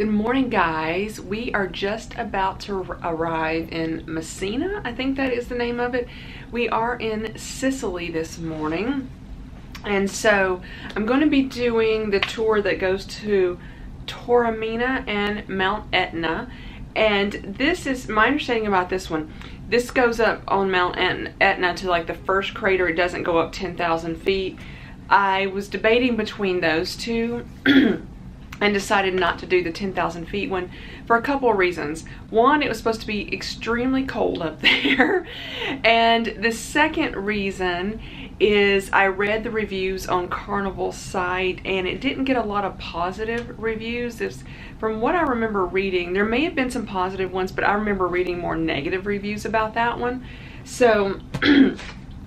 Good morning, guys. We are just about to arrive in Messina. I think that is the name of it. We are in Sicily this morning. And so I'm going to be doing the tour that goes to Taormina and Mount Etna. And this is my understanding about this one. This goes up on Mount Etna to like the first crater. It doesn't go up 10,000 feet. I was debating between those two. And decided not to do the 10,000 feet one for a couple of reasons. One, it was supposed to be extremely cold up there. And the second reason is I read the reviews on Carnival's site and it didn't get a lot of positive reviews. From what I remember reading, there may have been some positive ones, but I remember reading more negative reviews about that one. So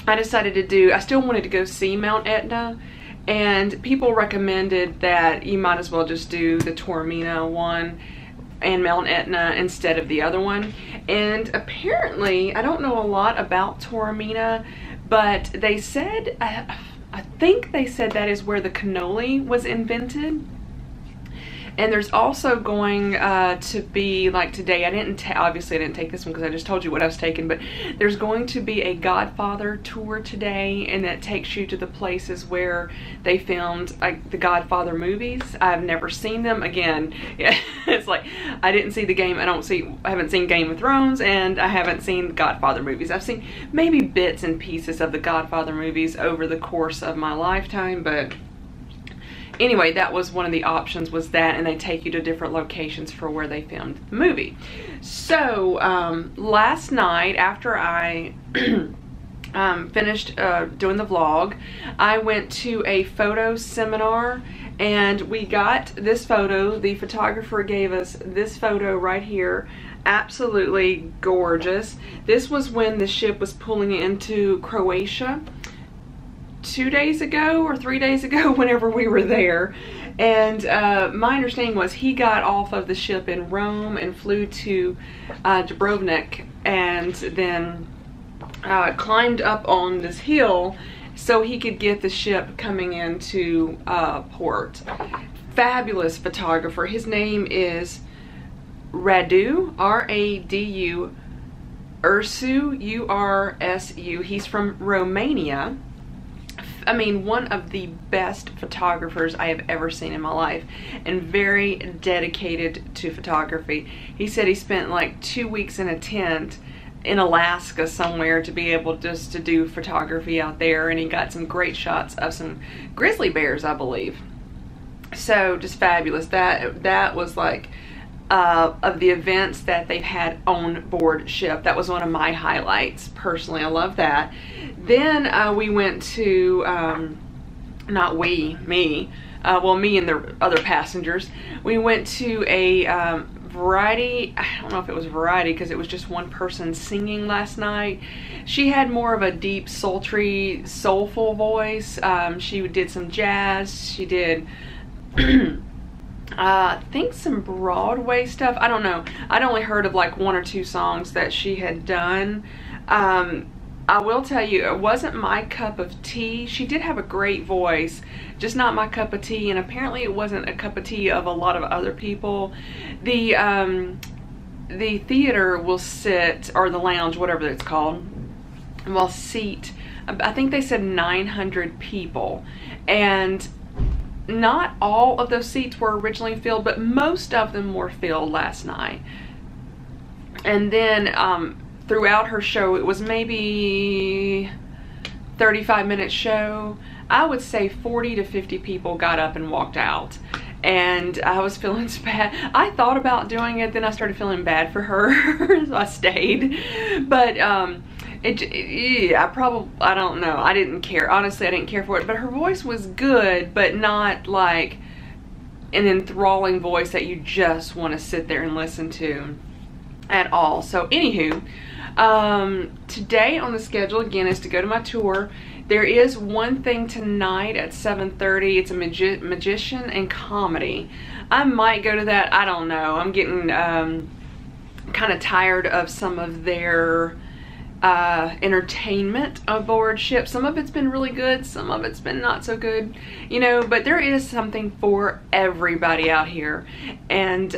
I decided to do, I still wanted to go see Mount Etna. And people recommended that you might as well just do the Taormina one and Mount Etna instead of the other one. And apparently, I don't know a lot about Taormina, but they said, I think they said that is where the cannoli was invented. And there's also going to be, like today, obviously I didn't take this one because I just told you what I was taking, but there's going to be a Godfather tour today, and that takes you to the places where they filmed like the Godfather movies. I've never seen them. Again, yeah, it's like I didn't see the game. I haven't seen Game of Thrones, and I haven't seen Godfather movies. I've seen maybe bits and pieces of the Godfather movies over the course of my lifetime, but anyway, that was one of the options, was that, and they take you to different locations for where they filmed the movie. So last night, after I finished doing the vlog, I went to a photo seminar, and we got this photo. The photographer gave us this photo right here. Absolutely gorgeous. This was when the ship was pulling into Croatia 2 days ago or 3 days ago, whenever we were there. And my understanding was he got off of the ship in Rome and flew to Dubrovnik, and then climbed up on this hill so he could get the ship coming into port. Fabulous photographer. His name is Radu, R-A-D-U, Ursu, U-R-S-U. He's from Romania. I mean, one of the best photographers I have ever seen in my life, and very dedicated to photography. He said he spent like 2 weeks in a tent in Alaska somewhere to be able just to do photography out there, and he got some great shots of some grizzly bears, I believe. So just fabulous. That was like of the events that they've had on board ship. That was one of my highlights personally. I love that. Then we went to, me and the other passengers, we went to a variety, I don't know if it was variety because it was just one person singing last night. She had more of a deep, sultry, soulful voice. She did some jazz. She did I think some Broadway stuff. I don't know. I'd only heard of like 1 or 2 songs that she had done. I will tell you, it wasn't my cup of tea. She did have a great voice, just not my cup of tea, and apparently it wasn't a cup of tea of a lot of other people. The theater will sit, or the lounge, whatever it's called, will seat, I think they said 900 people, and not all of those seats were originally filled, but most of them were filled last night. And then throughout her show, it was maybe 35-minute show. I would say 40 to 50 people got up and walked out. And I was feeling bad. I thought about doing it, then I started feeling bad for her, so I stayed. But I don't know. I didn't care. Honestly, I didn't care for it. But her voice was good, but not like an enthralling voice that you just want to sit there and listen to at all. So anywho, today on the schedule again is to go to my tour. There is one thing tonight at 7:30. It's a magician and comedy. I might go to that. I don't know. I'm getting kind of tired of some of their entertainment aboard ship. Some of it's been really good, some of it's been not so good, you know, but there is something for everybody out here. And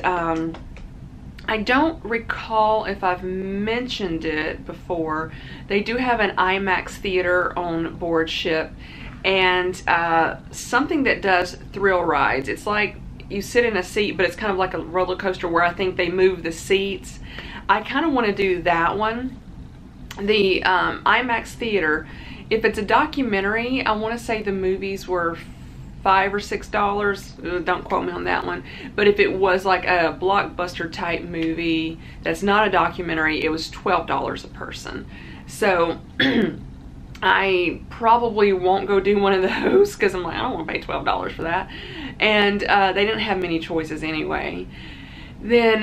I don't recall if I've mentioned it before. They do have an IMAX theater on board ship, and something that does thrill rides. It's like you sit in a seat, but it's kind of like a roller coaster where I think they move the seats. I kind of want to do that one. The IMAX theater, if it's a documentary, I want to say the movies were $5 or $6. Don't quote me on that one. But if it was like a blockbuster type movie that's not a documentary, it was $12 a person. So I probably won't go do one of those because I'm like, I don't want to pay $12 for that. And they didn't have many choices anyway. Then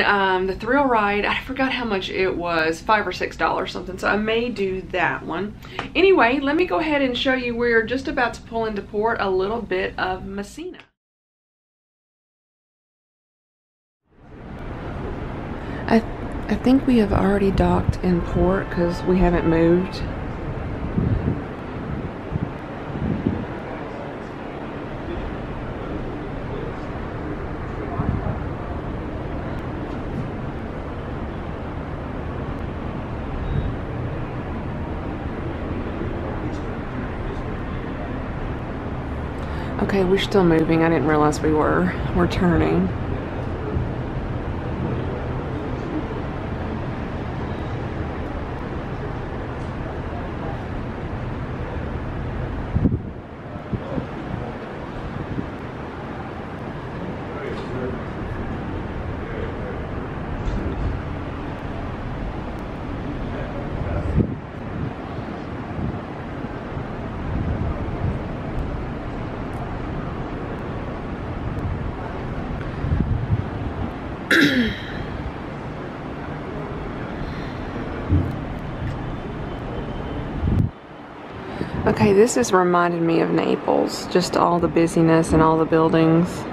the thrill ride, I forgot how much it was, $5 or $6 something, so I may do that one. Anyway, let me go ahead and show you, we're just about to pull into port, a little bit of Messina. I think we have already docked in port because we haven't moved. Okay, we're still moving. I didn't realize we were. We're turning. Okay, this has reminded me of Naples, just all the busyness and all the buildings.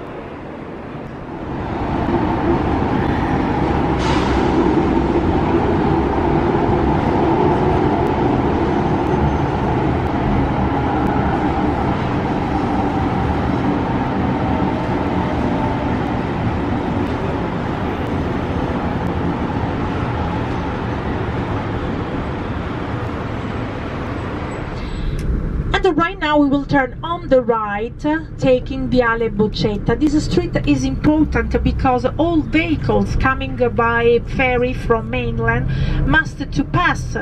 And right now we will turn on the right, taking Viale Boccetta. This street is important because all vehicles coming by ferry from mainland must to pass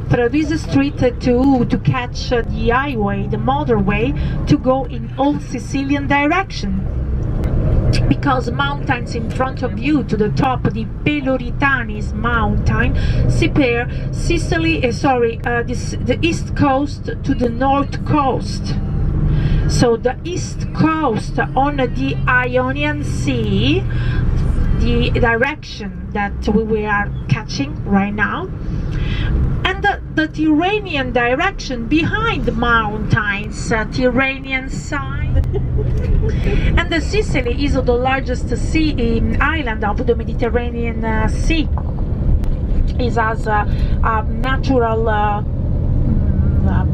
through this street to catch the highway, the motorway, to go in all Sicilian direction. Because mountains in front of you to the top, the Peloritanis mountain, separe Sicily, the east coast to the north coast. So the east coast on the Ionian Sea, the direction that we are catching right now, and the Tyrrhenian direction behind the mountains, Tyrrhenian side. And the Sicily is the largest island of the Mediterranean Sea. It has a natural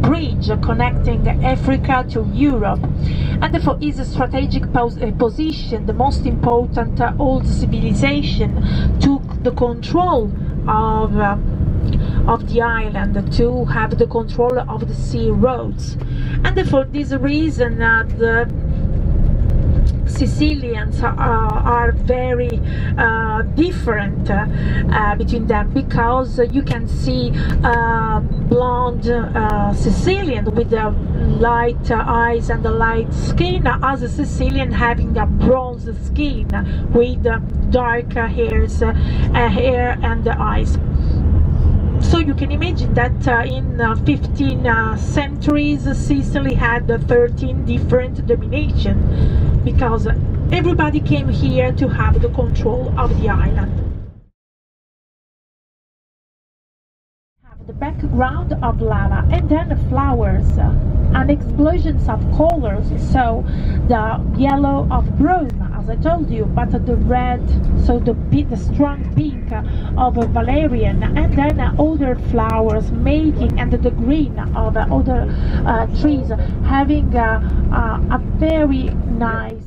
bridge connecting Africa to Europe, and therefore is a strategic position. The most important old civilization took the control of the island to have the control of the sea roads, and for this reason the Sicilians are very different between them, because you can see blonde Sicilian with the light eyes and the light skin, as a Sicilian having a bronze skin with dark hair and eyes. So you can imagine that in 15 centuries Sicily had 13 different dominations, because everybody came here to have the control of the island. Have the background of lava and then flowers. and explosions of colors. So the yellow of brune, as I told you, but the red, so the strong pink of valerian, and then other flowers making, and the green of other trees, having a very nice.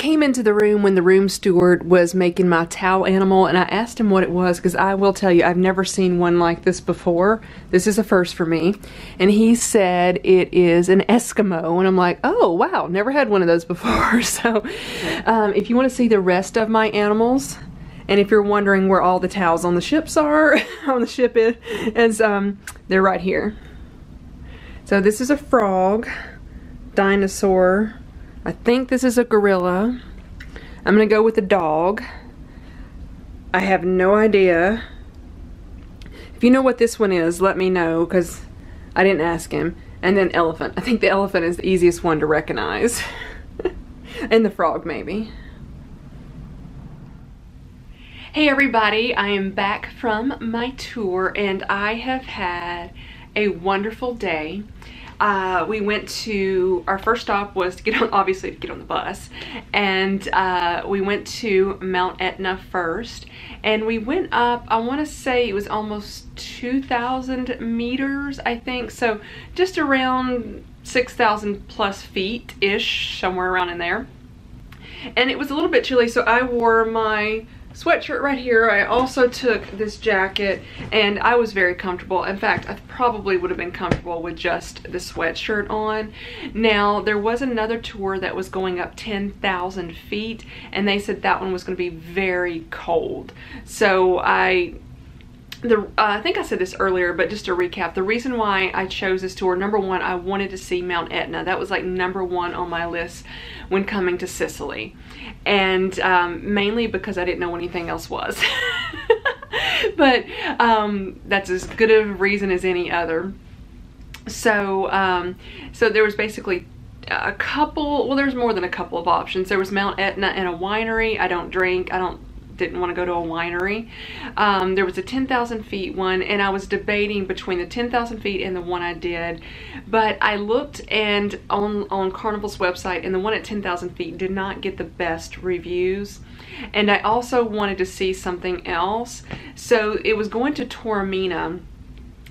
came into the room when the room steward was making my towel animal, and I asked him what it was, because I will tell you, I've never seen one like this before. This is a first for me. And he said it is an Eskimo, and I'm like, oh wow, never had one of those before. So if you want to see the rest of my animals, and if you're wondering where all the towels on the ships are, on the ship is, they're right here. So this is a frog, dinosaur. I think this is a gorilla. I'm gonna go with a dog. I have no idea. If you know what this one is, let me know, because I didn't ask him. And then elephant. I think the elephant is the easiest one to recognize. And the frog, maybe. Hey everybody, I am back from my tour, and I have had a wonderful day. We went to, our first stop was to get on, obviously to get on the bus, and we went to Mount Etna first, and we went up, I want to say it was almost 2,000 meters, I think, so just around 6,000 plus feet-ish, somewhere around in there. And it was a little bit chilly, so I wore my sweatshirt right here. I also took this jacket, and I was very comfortable. In fact, I probably would have been comfortable with just the sweatshirt on. Now, there was another tour that was going up 10,000 feet, and they said that one was going to be very cold. So I think I said this earlier, but just to recap, the reason why I chose this tour, number one, I wanted to see Mount Etna. That was like number one on my list when coming to Sicily. And mainly because I didn't know anything else was. But that's as good a reason as any other. So, so there was basically a couple, well, there's more than a couple of options. There was Mount Etna and a winery. I don't drink. Didn't want to go to a winery. There was a 10,000 feet one, and I was debating between the 10,000 feet and the one I did, but I looked and on Carnival's website, and the one at 10,000 feet did not get the best reviews, and I also wanted to see something else, so it was going to Taormina.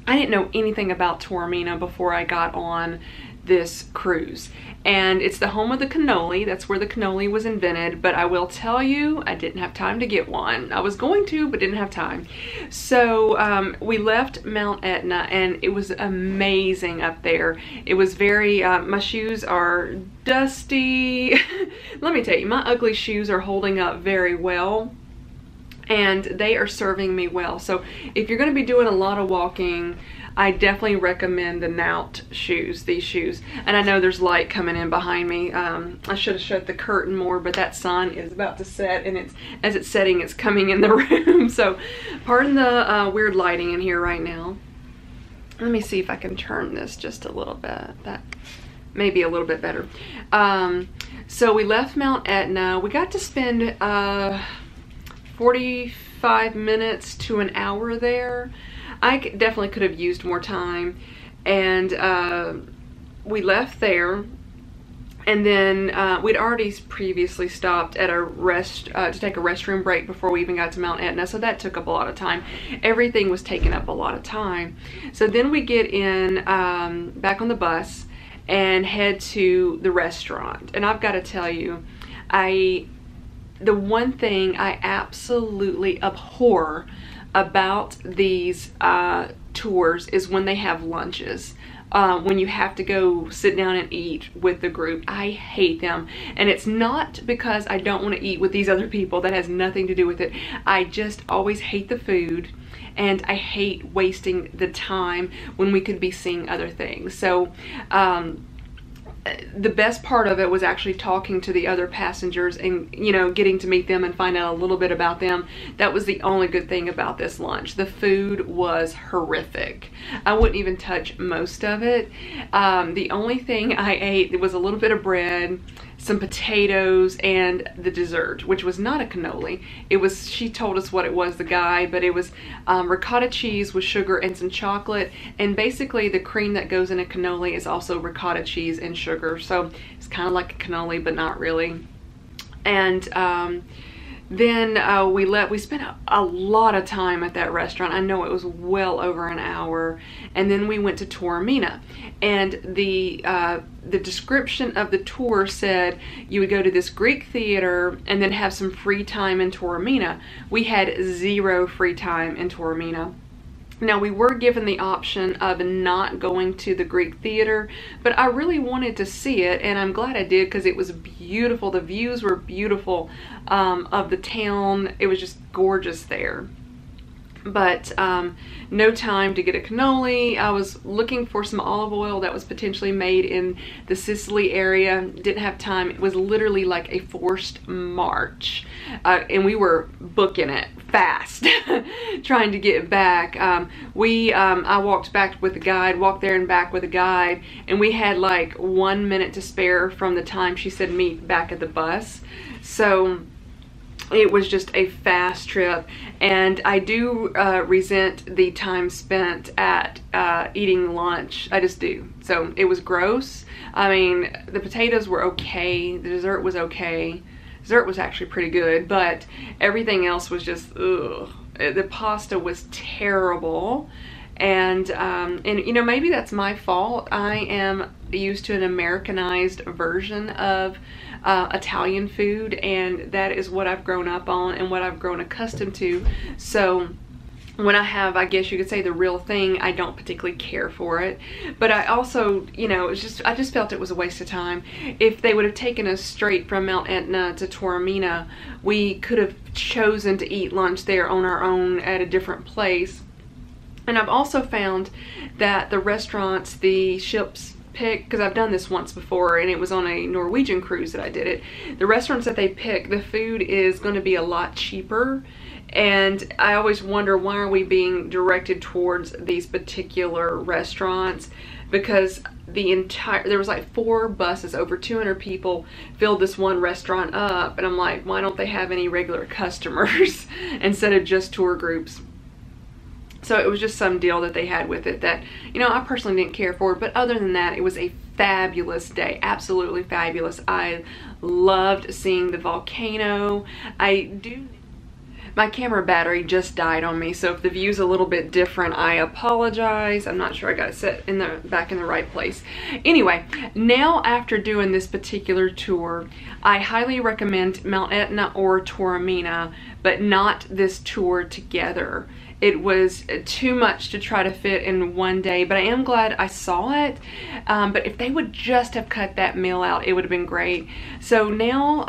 I didn't know anything about Taormina before I got on this cruise, and it's the home of the cannoli. That's where the cannoli was invented, but I will tell you, I didn't have time to get one. I was going to, but didn't have time. So we left Mount Etna, and it was amazing up there. It was very, my shoes are dusty. Let me tell you, my ugly shoes are holding up very well, and they are serving me well. So if you're going to be doing a lot of walking, I definitely recommend the Naut shoes, these shoes. And I know there's light coming in behind me. I should have shut the curtain more, but that sun is about to set, and as it's setting, it's coming in the room. So pardon the weird lighting in here right now. Let me see if I can turn this just a little bit. That may be a little bit better. So we left Mount Etna. We got to spend 45 minutes to an hour there. I definitely could have used more time, and we left there, and then we'd already previously stopped at a to take a restroom break before we even got to Mount Etna, so that took up a lot of time. Everything was taking up a lot of time. So then we get in back on the bus and head to the restaurant, and I've got to tell you, the one thing I absolutely abhor about these tours is when they have lunches. When you have to go sit down and eat with the group. I hate them. And it's not because I don't want to eat with these other people. That has nothing to do with it. I just always hate the food, and I hate wasting the time when we could be seeing other things. So the best part of it was actually talking to the other passengers and, you know, getting to meet them and find out a little bit about them. That was the only good thing about this lunch. The food was horrific. I wouldn't even touch most of it. The only thing I ate was a little bit of bread, some potatoes, and the dessert, which was not a cannoli. It was, she told us what it was, the guy, but it was ricotta cheese with sugar and some chocolate, and basically the cream that goes in a cannoli is also ricotta cheese and sugar, so it's kind of like a cannoli, but not really. And Then we left. We spent a lot of time at that restaurant. I know it was well over an hour. And then we went to Taormina, and the description of the tour said you would go to this Greek theater and then have some free time in Taormina. We had zero free time in Taormina. Now, we were given the option of not going to the Greek theater, but I really wanted to see it, and I'm glad I did because it was beautiful. The views were beautiful of the town. It was just gorgeous there. But no time to get a cannoli. I was looking for some olive oil that was potentially made in the Sicily area. Didn't have time. It was literally like a forced march. And we were booking it fast, trying to get back. I walked back with a guide, walked there and back with a guide, and we had like 1 minute to spare from the time she said meet back at the bus. So it was just a fast trip, and I do resent the time spent at eating lunch. I just do. So it was gross. I mean, the potatoes were okay. The dessert was okay. Dessert was actually pretty good, but everything else was just, ugh. The pasta was terrible. And you know, maybe that's my fault. I am used to an Americanized version of Italian food, and that is what I've grown up on and what I've grown accustomed to. So when I have, I guess you could say, the real thing, I don't particularly care for it. But I also, you know, I just felt it was a waste of time. If they would have taken us straight from Mount Etna to Taormina, we could have chosen to eat lunch there on our own at a different place. And I've also found that the restaurants the ships pick, because I've done this once before and it was on a Norwegian cruise that I did it, the restaurants that they pick, the food is going to be a lot cheaper. And I always wonder, why are we being directed towards these particular restaurants? Because there was like 4 buses, over 200 people filled this one restaurant up, and I'm like, why don't they have any regular customers instead of just tour groups? So it was just some deal that they had with it that, you know, I personally didn't care for. But other than that, it was a fabulous day. Absolutely fabulous. I loved seeing the volcano. My camera battery just died on me, so if the view's a little bit different, I apologize. I'm not sure I got it set back in the right place. Anyway, now after doing this particular tour, I highly recommend Mount Etna or Taormina, but not this tour together. It was too much to try to fit in one day, but I am glad I saw it. But if they would just have cut that meal out, it would have been great. So now,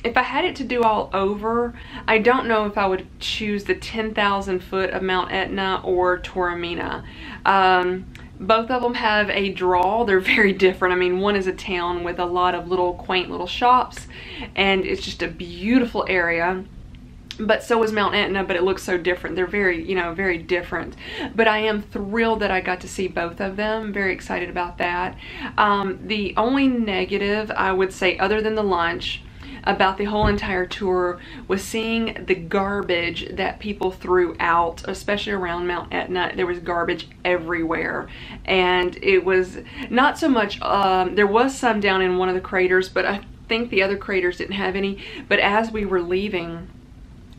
if I had it to do all over, I don't know if I would choose the 10,000 foot of Mount Etna or Taormina. Both of them have a draw. They're very different. I mean, one is a town with a lot of little quaint little shops, and it's just a beautiful area. But so is Mount Etna, but it looks so different. They're very, you know, very different. But I am thrilled that I got to see both of them. Very excited about that. The only negative, I would say, other than the lunch, about the whole entire tour was seeing the garbage that people threw out, especially around Mount Etna. There was garbage everywhere, and it was not so much, there was some down in one of the craters, but I think the other craters didn't have any. But as we were leaving,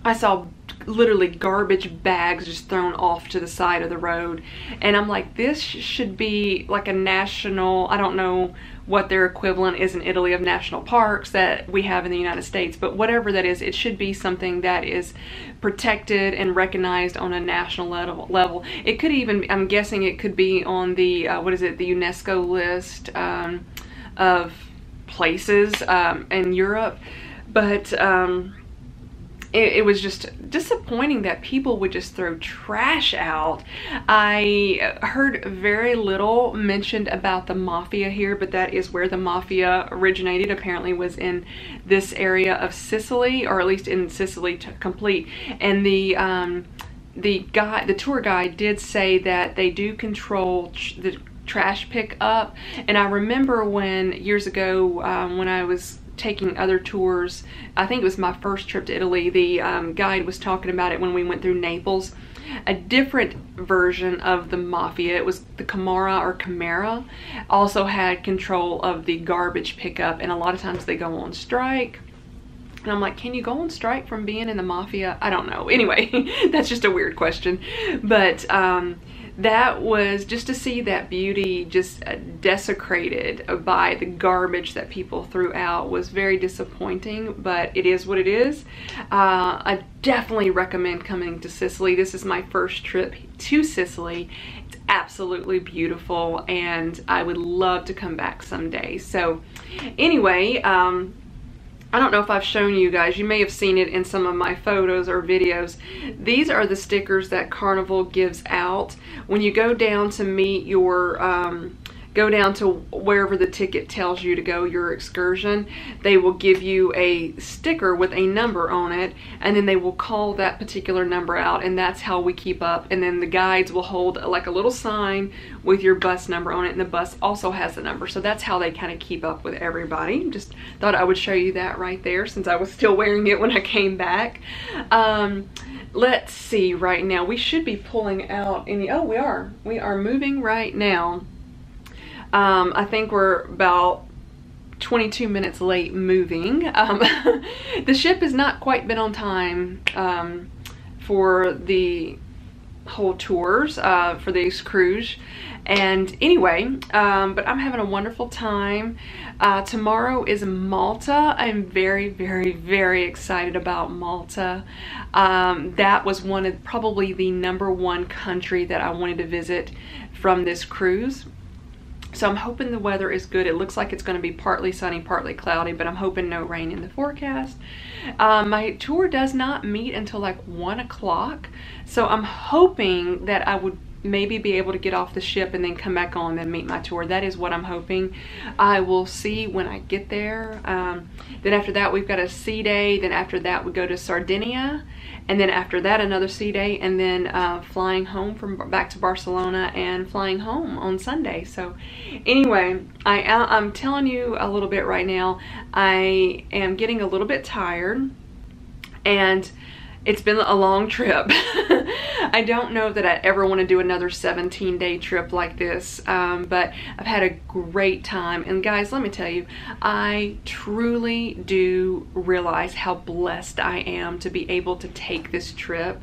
I saw literally garbage bags just thrown off to the side of the road, and I'm like, this should be like a national, I don't know what their equivalent is in Italy of national parks that we have in the United States, but whatever that is, it should be something that is protected and recognized on a national level. It could even, I'm guessing it could be on the, what is it, the UNESCO list of places in Europe, but it was just disappointing that people would just throw trash out. I heard very little mentioned about the mafia here, but that is where the mafia originated. Apparently was in this area of Sicily, or at least in Sicily complete. And the tour guide did say that they do control the trash pickup. And I remember when years ago when I was taking other tours, I think it was my first trip to Italy, the guide was talking about it when we went through Naples. A different version of the mafia, it was the Camorra, also had control of the garbage pickup, and a lot of times they go on strike. And I'm like, can you go on strike from being in the mafia? I don't know. Anyway, that's just a weird question. But that was just to see that beauty just desecrated by the garbage that people threw out was very disappointing, but it is what it is. I definitely recommend coming to Sicily. This is my first trip to Sicily. It's absolutely beautiful, and I would love to come back someday. So anyway, I don't know if I've shown you guys. You may have seen it in some of my photos or videos. These are the stickers that Carnival gives out. When you go down to meet your, go down to wherever the ticket tells you to go, your excursion, they will give you a sticker with a number on it, and then they will call that particular number out, and that's how we keep up. And then the guides will hold like a little sign with your bus number on it, and the bus also has the number. So that's how they kind of keep up with everybody. Just thought I would show you that right there since I was still wearing it when I came back. Let's see, right now we should be pulling out any, oh, we are moving right now. I think we're about 22 minutes late moving. The ship has not quite been on time for the whole tours, for these cruise. And anyway, but I'm having a wonderful time. Tomorrow is Malta. I'm very, very, very excited about Malta. That was probably the #1 country that I wanted to visit from this cruise. So I'm hoping the weather is good. It looks like it's going to be partly sunny, partly cloudy, but I'm hoping no rain in the forecast. My tour does not meet until like 1 o'clock. So I'm hoping that I would maybe be able to get off the ship and then come back on and meet my tour. That is what I'm hoping. I will see when I get there. Then after that, we've got a sea day. Then after that, we go to Sardinia. And then after that, another sea day, and then flying home back to Barcelona and flying home on Sunday. So anyway, I'm telling you a little bit right now, I am getting a little bit tired, and it's been a long trip. I don't know that I ever want to do another 17-day trip like this, but I've had a great time. And guys, let me tell you, I truly do realize how blessed I am to be able to take this trip.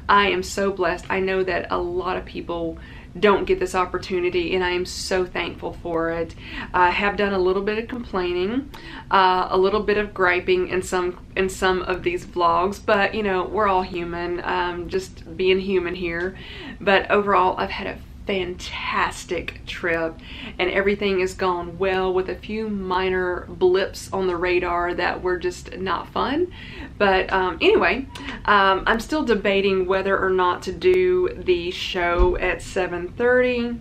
I am so blessed. I know that a lot of people don't get this opportunity, and I am so thankful for it. I have done a little bit of complaining, a little bit of griping in some of these vlogs, but you know, we're all human, just being human here. But overall, I've had a fantastic trip, and everything has gone well, with a few minor blips on the radar that were just not fun. But anyway, I'm still debating whether or not to do the show at 7:30.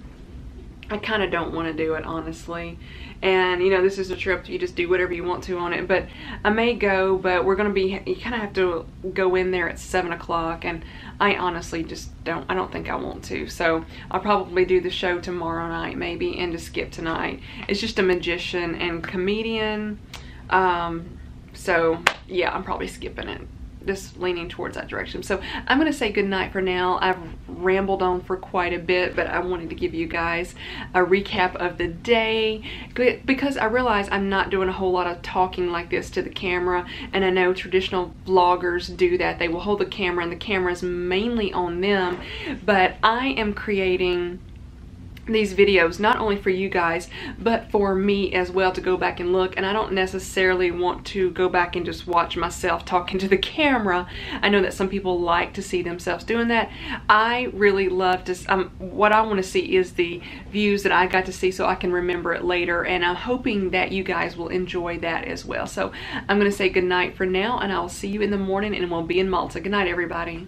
I kind of don't want to do it, honestly. And you know, this is a trip, you just do whatever you want to on it. But I may go, but we're gonna be, you kind of have to go in there at 7 o'clock, and I honestly just I don't think I want to. So I'll probably do the show tomorrow night maybe, and just skip tonight. It's just a magician and comedian, so yeah, I'm probably skipping it. Just leaning towards that direction. So I'm gonna say good night for now. I've rambled on for quite a bit, but I wanted to give you guys a recap of the day, because I realize I'm not doing a whole lot of talking like this to the camera, and I know traditional vloggers do that. They will hold the camera, and the camera is mainly on them, but I am creating these videos not only for you guys, but for me as well, to go back and look. And I don't necessarily want to go back and just watch myself talking to the camera. I know that some people like to see themselves doing that. I really love to, what I want to see is the views that I got to see, so I can remember it later, and I'm hoping that you guys will enjoy that as well. So I'm going to say good night for now, and I'll see you in the morning, and we'll be in Malta. Good night, everybody.